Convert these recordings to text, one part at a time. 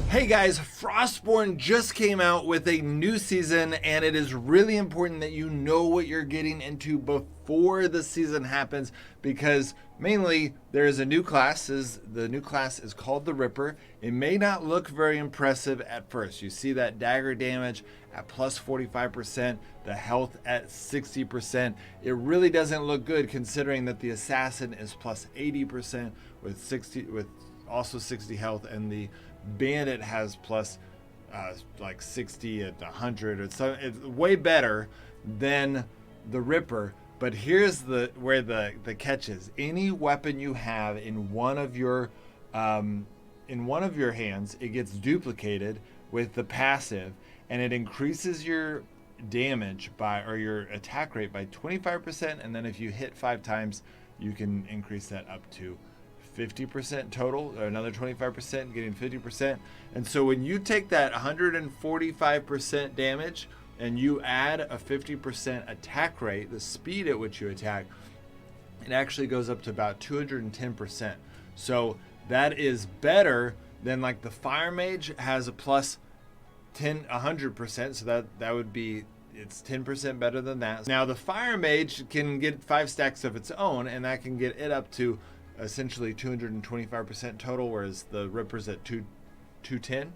Hey guys, Frostborn just came out with a new season, and it is really important that you know what you're getting into before the season happens, because mainly there is a new class. The new class is called the Ripper. It may not look very impressive at first. You see that dagger damage at plus 45%, the health at 60%. It really doesn't look good considering that the assassin is plus 80% with also 60 health, and the bandit has plus like 60 at 100 or so. It's way better than the Ripper. But here's where the catch is. Any weapon you have in one of your hands, it gets duplicated with the passive, and it increases your damage or your attack rate by 25%. And then if you hit 5 times, you can increase that up to 50% total, or another 25%, getting 50%. And so when you take that 145% damage and you add a 50% attack rate, the speed at which you attack, it actually goes up to about 210%. So that is better than, like, the Fire Mage has a plus 100%. So that would be, it's 10% better than that. Now the Fire Mage can get 5 stacks of its own, and that can get it up to essentially 225% total, whereas the Ripper's at 210.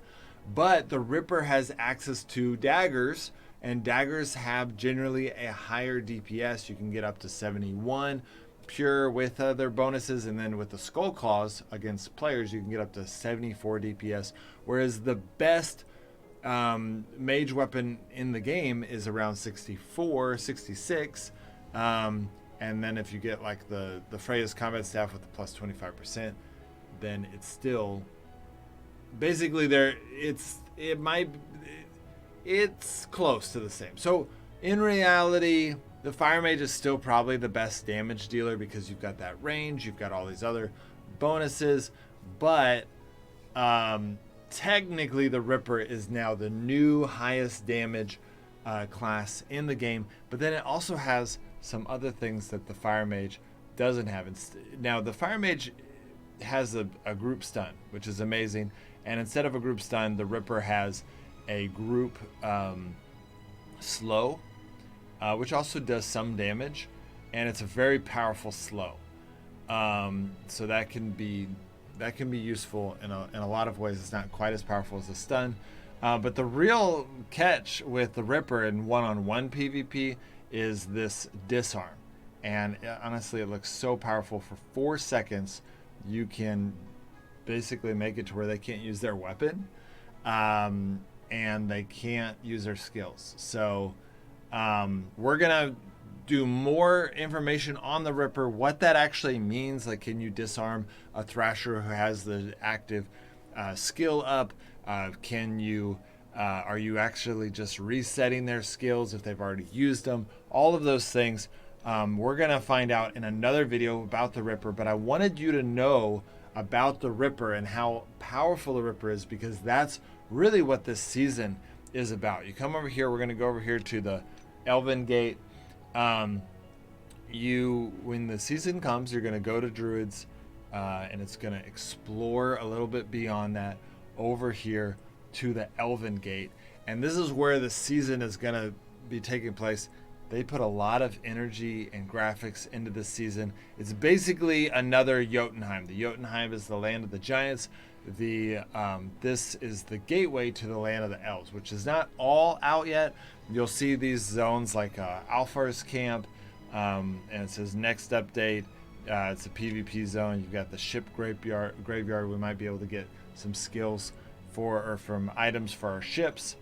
But the Ripper has access to daggers, and daggers have generally a higher DPS. You can get up to 71 pure with their bonuses, and then with the Skull Claws against players, you can get up to 74 DPS, whereas the best mage weapon in the game is around 64, 66. And then if you get like the Freya's combat staff with the plus 25%, then it's still basically it's close to the same. So in reality, the Fire Mage is still probably the best damage dealer because you've got that range, you've got all these other bonuses, but technically the Ripper is now the new highest damage class in the game. But then it also has some other things that the Fire Mage doesn't have. Now the Fire Mage has a group stun, which is amazing, and instead of a group stun, the Ripper has a group slow, which also does some damage, and it's a very powerful slow. So that can be useful in a lot of ways. It's not quite as powerful as a stun, but the real catch with the Ripper in one-on-one PvP is this disarm. And honestly, it looks so powerful. For 4 seconds, you can basically make it to where they can't use their weapon, and they can't use their skills. So we're gonna do more information on the Ripper, what that actually means. Like, can you disarm a Thrasher who has the active skill up? Are you actually just resetting their skills if they've already used them? All of those things we're going to find out in another video about the Ripper, but I wanted you to know about the Ripper and how powerful the Ripper is, because that's really what this season is about. You come over here, we're going to go over here to the Elven Gate. When the season comes, you're going to go to Druids, and it's going to explore a little bit beyond that over here to the Elven Gate, and this is where the season is going to be taking place. They put a lot of energy and graphics into this season. It's basically another Jotunheim. The Jotunheim is the land of the giants. This is the gateway to the land of the elves, which is not all out yet. You'll see these zones like Alfar's camp, and it says next update. It's a PvP zone. You've got the ship graveyard. We might be able to get some skills from items for our ships,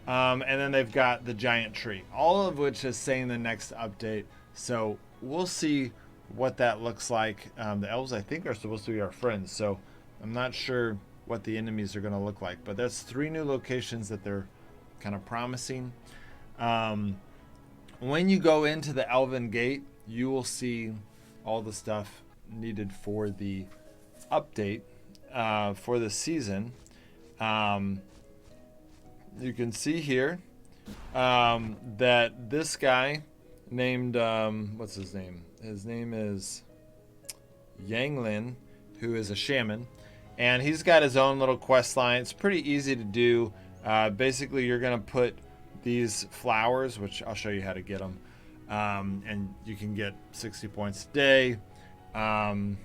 and then they've got the giant tree, all of which is saying the next update. So we'll see what that looks like. The elves, I think, are supposed to be our friends, so I'm not sure what the enemies are going to look like, but that's 3 new locations that they're kind of promising. When you go into the Elven Gate, you will see all the stuff needed for the update for the season. You can see here that this guy named, what's his name? His name is Yanglin, who is a shaman, And he's got his own little quest line. It's pretty easy to do. Basically, you're going to put these flowers, which I'll show you how to get them. And you can get 60 points a day. And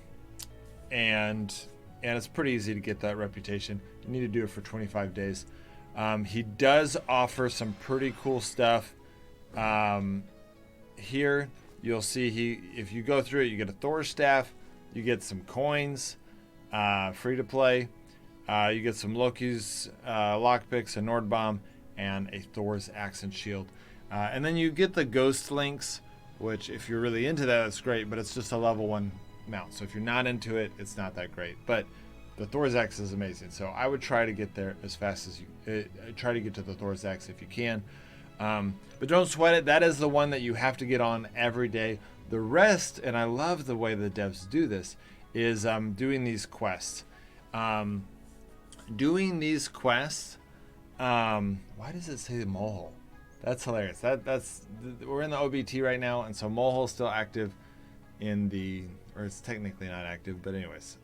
it's pretty easy to get that reputation. You need to do it for 25 days. He does offer some pretty cool stuff. Here, you'll see if you go through it, you get a Thor staff, you get some coins, free to play. You get some Loki's lockpicks, a Nordbaum, and a Thor's axe and shield. And then you get the ghost links, which if you're really into that, that's great, but it's just a level 1 mount. So if you're not into it, it's not that great. But the Thor's axe is amazing. So I would try to get there as fast as you try to get to the Thor's axe if you can. But don't sweat it. That is the one that you have to get on every day. The rest, and I love the way the devs do this, is doing these quests. Doing these quests. Why does it say Molehole? That's hilarious. That's we're in the OBT right now, and so Molehole's still active in the, or it's technically not active, but anyways.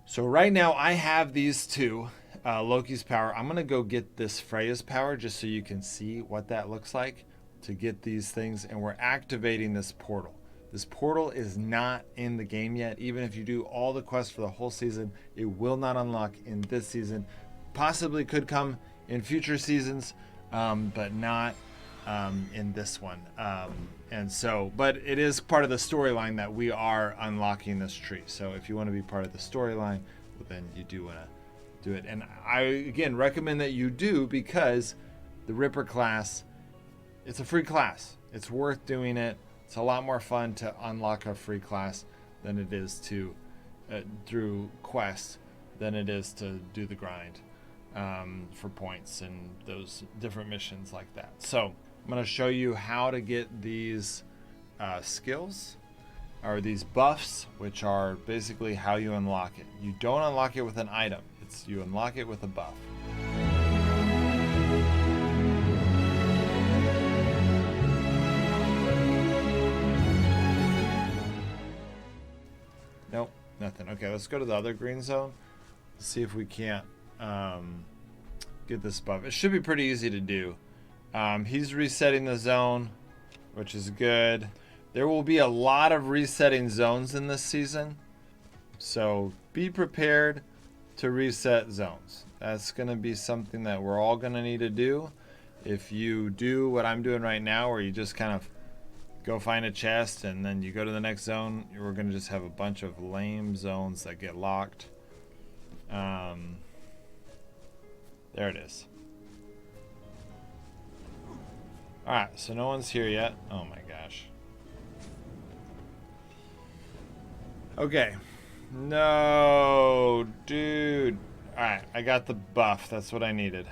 So right now I have these two, Loki's power. I'm gonna go get this Freya's power just so you can see what that looks like to get these things, and we're activating this portal. This portal is not in the game yet. Even if you do all the quests for the whole season, it will not unlock in this season. Possibly could come in future seasons, but not in this one. And so, but it is part of the storyline that we are unlocking this tree. So if you want to be part of the storyline, well, then you do want to do it. And I, again, recommend that you do, because the Ripper class, it's a free class. It's worth doing it. It's a lot more fun to unlock a free class than it is to, through quests, than it is to do the grind for points and those different missions like that. So I'm going to show you how to get these skills, or these buffs, which are basically how you unlock it. You don't unlock it with an item. You unlock it with a buff. Nope, nothing. Okay, let's go to the other green zone. See if we can't get this buff. It should be pretty easy to do. He's resetting the zone, which is good. There will be a lot of resetting zones in this season, so be prepared to reset zones. That's going to be something that we're all going to need to do. If you do what I'm doing right now, where you just kind of go find a chest and then you go to the next zone, we're going to just have a bunch of lame zones that get locked. There it is. Alright, so no one's here yet. Oh my gosh. Okay. No, dude. Alright, I got the buff. That's what I needed.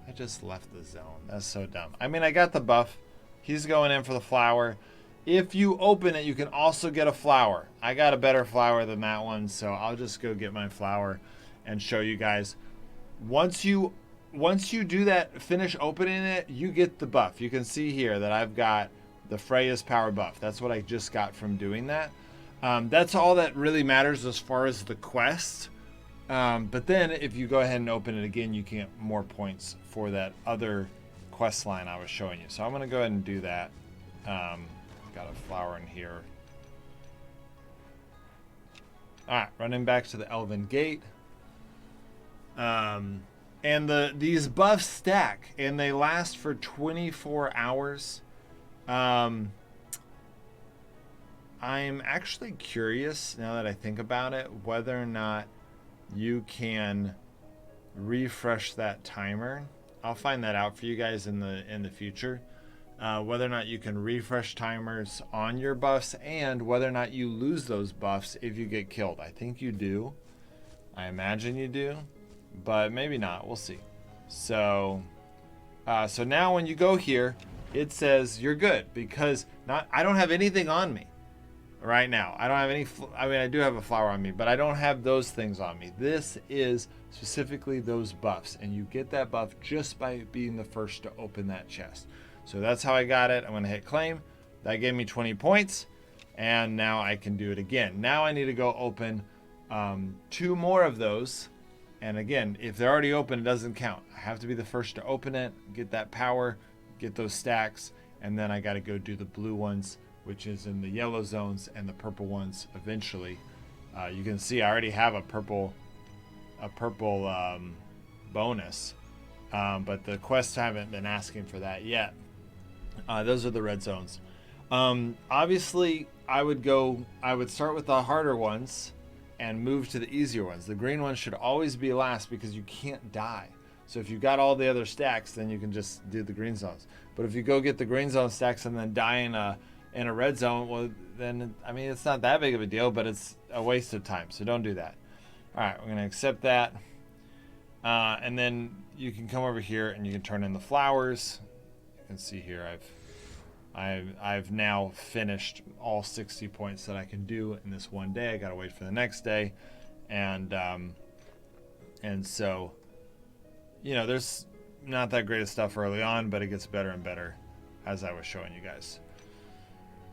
I just left the zone. That's so dumb. I mean, I got the buff. He's going in for the flower. If you open it, you can also get a flower. I got a better flower than that one, so I'll just go get my flower and show you guys. Once you do that, finish opening it, you get the buff. You can see here that I've got the Freya's power buff. That's what I just got from doing that. That's all that really matters as far as the quest. But then if you go ahead and open it again, you can get more points for that other quest line I was showing you. So I'm going to go ahead and do that. Got a flower in here. Alright, running back to the Elven Gate. And these buffs stack, and they last for 24 hours. I'm actually curious, now that I think about it, whether or not you can refresh that timer. I'll find that out for you guys in the future. Whether or not you can refresh timers on your buffs, and whether or not you lose those buffs if you get killed. I think you do. I imagine you do, but maybe not. We'll see. So now when you go here, it says you're good, because I don't have anything on me right now. I don't have any. I mean, I do have a flower on me, but I don't have those things on me. This is specifically those buffs, and you get that buff just by being the first to open that chest. So that's how I got it. I'm going to hit claim. That gave me 20 points, and now I can do it again. Now I need to go open 2 more of those, and again, if they're already open, it doesn't count. I have to be the first to open it, get that power, get those stacks, and then I got to go do the blue ones, which is in the yellow zones, and the purple ones eventually. You can see I already have a purple bonus, but the quests haven't been asking for that yet. Those are the red zones. Obviously, I would start with the harder ones and move to the easier ones. The green ones should always be last because you can't die. So if you've got all the other stacks, then you can just do the green zones. But if you go get the green zone stacks and then die in a red zone, well, then, I mean, it's not that big of a deal, but it's a waste of time. So don't do that. All right, we're going to accept that. And then you can come over here and you can turn in the flowers. You can see here I've now finished all 60 points that I can do in this one day. I got to wait for the next day. And so, you know, there's not that great of stuff early on, but it gets better and better as I was showing you guys.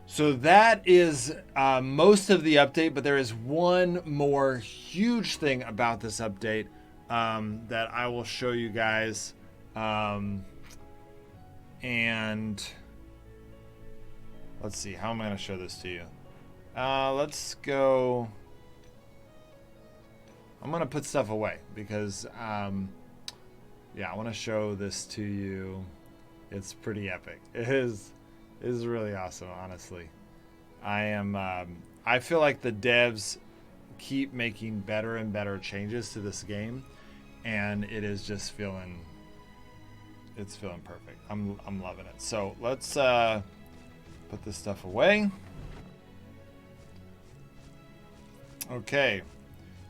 So that is most of the update, but there is one more huge thing about this update that I will show you guys. And let's see, how am I going to show this to you? Let's go. I'm going to put stuff away because, yeah, I want to show this to you. It's pretty epic. It is really awesome, honestly. I feel like the devs keep making better and better changes to this game, and it is just feeling perfect. I'm loving it. So let's put this stuff away. Okay,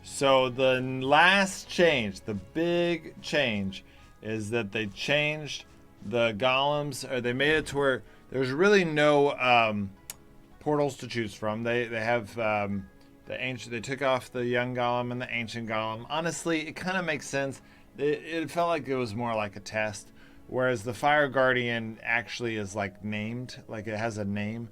so the last change, the big change, is that they changed the golems, or they made it to where there's really no portals to choose from. They have the ancient. They took off the young golem and the ancient golem. Honestly, it kind of makes sense. It felt like it was more like a test, whereas the fire guardian actually is like named, like it has a name.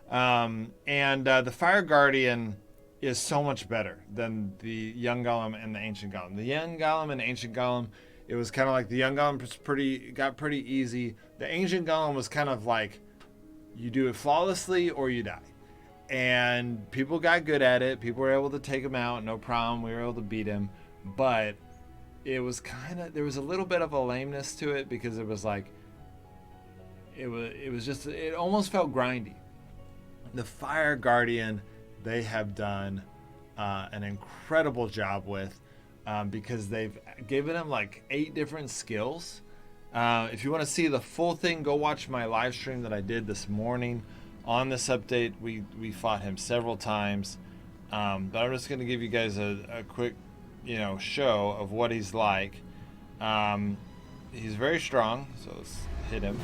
And the fire guardian is so much better than the young golem and the ancient golem. The young golem and ancient golem, it was kind of like the young golem got pretty easy. The ancient golem was kind of like you do it flawlessly or you die. And people got good at it. People were able to take him out, no problem. We were able to beat him. But it was there was a little bit of a lameness to it because it was like, it almost felt grindy. The Fire Guardian, they have done an incredible job with because they've given him like 8 different skills. If you want to see the full thing, go watch my live stream that I did this morning on this update. We fought him several times, but I'm just going to give you guys a quick, show of what he's like. He's very strong, so let's hit him.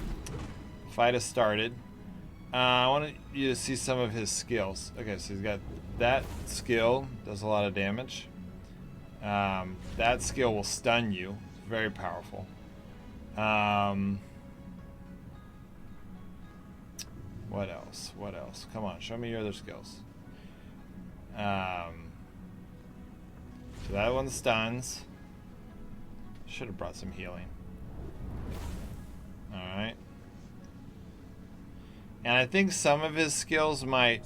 Fight has started. I want you to see some of his skills. Okay, so he's got that skill, does a lot of damage. That skill will stun you. Very powerful. What else? Come on, show me your other skills. So that one stuns. Should have brought some healing. Alright. And I think some of his skills might...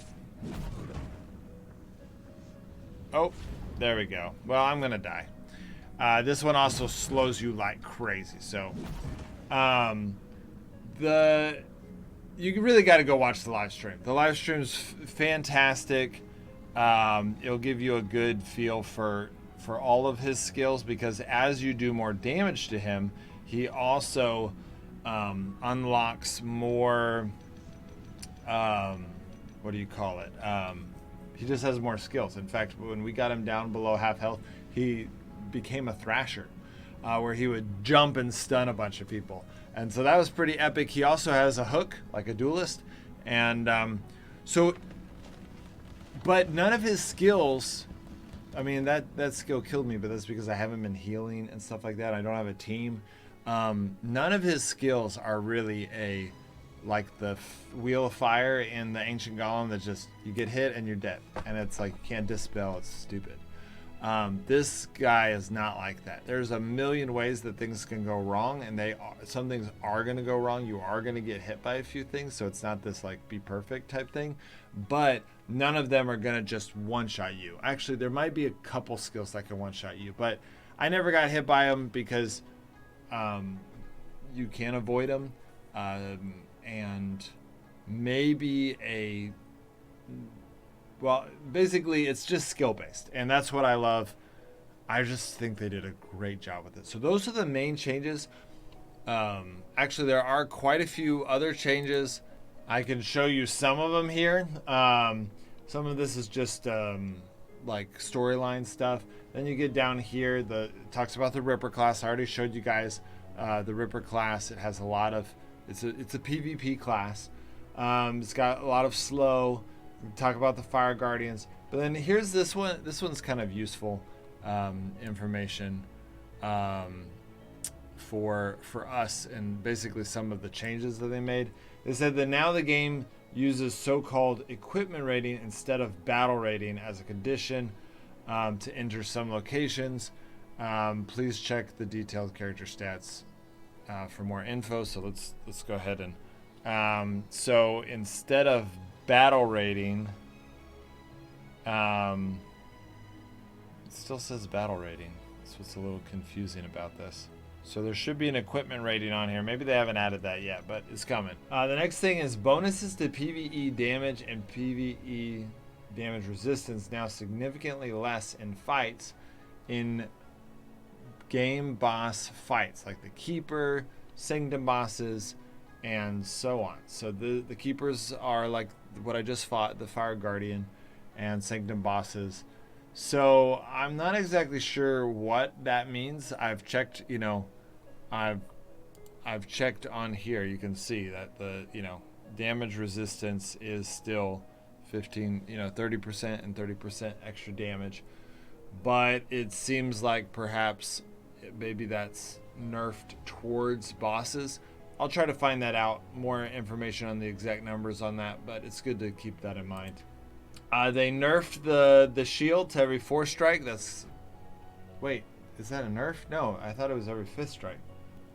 Oh, there we go. Well, I'm gonna die. This one also slows you like crazy. So, you really got to go watch the live stream. The live stream's fantastic. It'll give you a good feel for all of his skills, because as you do more damage to him, he also unlocks more. What do you call it? He just has more skills. In fact, when we got him down below half health, he became a thrasher, where he would jump and stun a bunch of people, and so that was pretty epic. He also has a hook like a duelist, and but none of his skills, I mean, that skill killed me, but that's because I haven't been healing and stuff like that. I don't have a team. None of his skills are really like the wheel of fire in the ancient golem that just you get hit and you're dead, and it's like you can't dispel. It's stupid. This guy is not like that. There's a million ways that things can go wrong, and some things are going to go wrong. You are going to get hit by a few things, so it's not this like be perfect type thing, but none of them are going to just one-shot you. Actually, there might be a couple skills that can one-shot you, but I never got hit by them because you can avoid them, and maybe well, basically it's just skill based, and that's what I love. I just think they did a great job with it. So those are the main changes. Actually, there are quite a few other changes. I can show you some of them here. Some of this is just like storyline stuff. Then you get down here, it talks about the Ripper class. I already showed you guys the Ripper class. It has a lot of, it's a PvP class. It's got a lot of slow. We talk about the Fire Guardians, but then here's this one. This one's kind of useful information for us, and basically some of the changes that they made. They said that now the game uses so-called equipment rating instead of battle rating as a condition to enter some locations. Please check the detailed character stats for more info. So let's go ahead and so instead of battle rating, it still says battle rating. That's what's a little confusing about this. So there should be an equipment rating on here. Maybe they haven't added that yet, but it's coming. The next thing is bonuses to PvE damage and PvE damage resistance, now significantly less in fights, in game boss fights like the Keeper, Sanctum bosses, and so on. So the Keepers are like what I just fought, the Fire Guardian and Sanctum bosses. So I'm not exactly sure what that means. I've checked, I've checked on here. You can see that the, damage resistance is still 30% and 30% extra damage. But it seems like perhaps maybe that's nerfed towards bosses. I'll try to find that out, more information on the exact numbers on that, but it's good to keep that in mind. They nerfed the shield to every 4 strike. Wait, is that a nerf? No, I thought it was every 5th strike.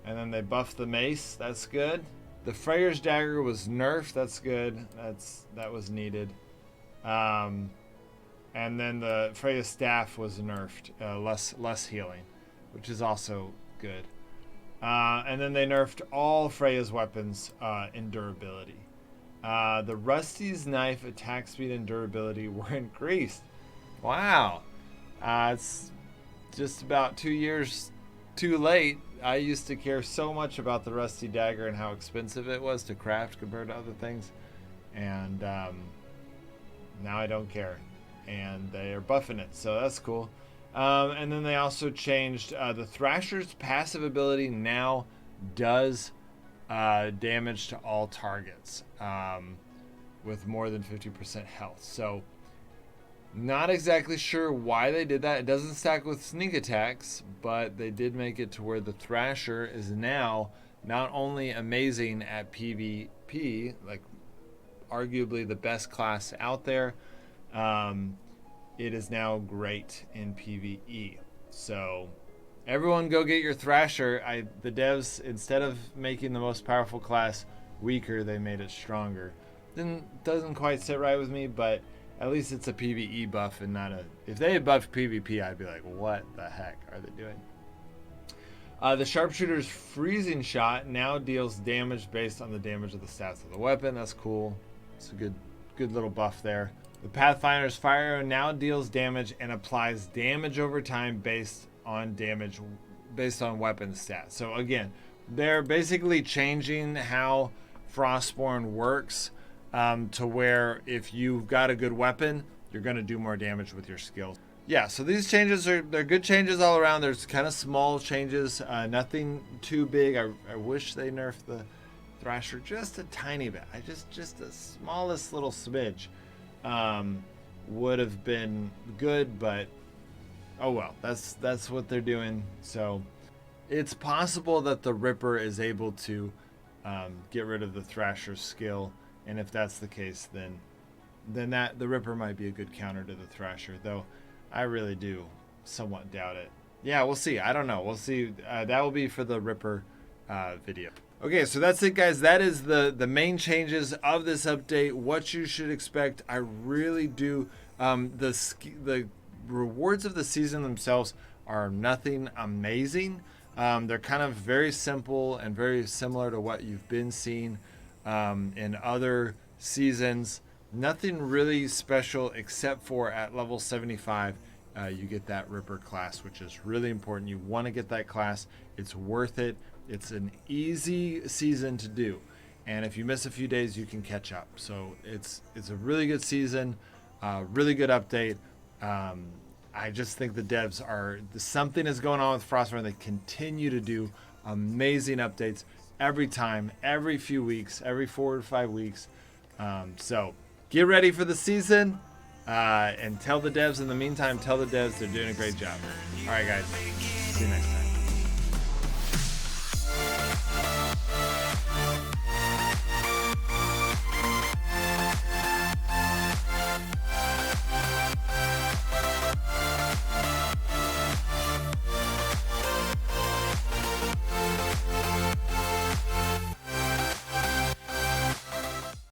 And then they buffed the mace. That's good. The Freyr's dagger was nerfed. That's good. That was needed. And then the Freya's staff was nerfed, less healing, which is also good. And then they nerfed all Freya's weapons in durability. The Rusty's knife attack speed and durability were increased. Wow. It's just about 2 years too late. I used to care so much about the Rusty dagger and how expensive it was to craft compared to other things. And now I don't care. And they are buffing it, so that's cool. And then they also changed the Thrasher's passive ability now does damage to all targets with more than 50% health. So not exactly sure why they did that. It doesn't stack with sneak attacks, but they did make it to where the Thrasher is now not only amazing at PvP, like arguably the best class out there, it is now great in PvE. So everyone go get your Thrasher. The devs, instead of making the most powerful class weaker, they made it stronger. Doesn't quite sit right with me, but at least it's a PvE buff and not a... If they had buffed PvP, I'd be like, what the heck are they doing? The Sharpshooter's freezing shot now deals damage based on the damage of the stats of the weapon. That's cool. It's a good little buff there. The Pathfinder's fire arrow now deals damage and applies damage over time based on weapon stats. So again, they're basically changing how Frostborn works to where if you've got a good weapon, you're going to do more damage with your skills. Yeah, so these changes they're good changes all around. There's kind of small changes, nothing too big. I wish they nerfed the Thrasher just a tiny bit. Just the smallest little smidge would have been good, but oh well, that's what they're doing. So it's possible that the Ripper is able to get rid of the Thrasher skill. And if that's the case, then that the Ripper might be a good counter to the Thrasher, though I really do somewhat doubt it. Yeah, we'll see. I don't know. We'll see. That will be for the Ripper video. Okay, so that's it, guys. That is the main changes of this update. What you should expect. I really do. The rewards of the season themselves are nothing amazing. They're kind of very simple and very similar to what you've been seeing in other seasons. Nothing really special except for at level 75. You get that Ripper class, which is really important. You want to get that class. It's worth it. It's an easy season to do. And if you miss a few days, you can catch up. So it's a really good season, really good update. I just think the devs something is going on with Frostborn. They continue to do amazing updates every time, every few weeks, every 4 to 5 weeks. So get ready for the season. And tell the devs in the meantime, tell the devs they're doing a great job. All right, guys. See you next time.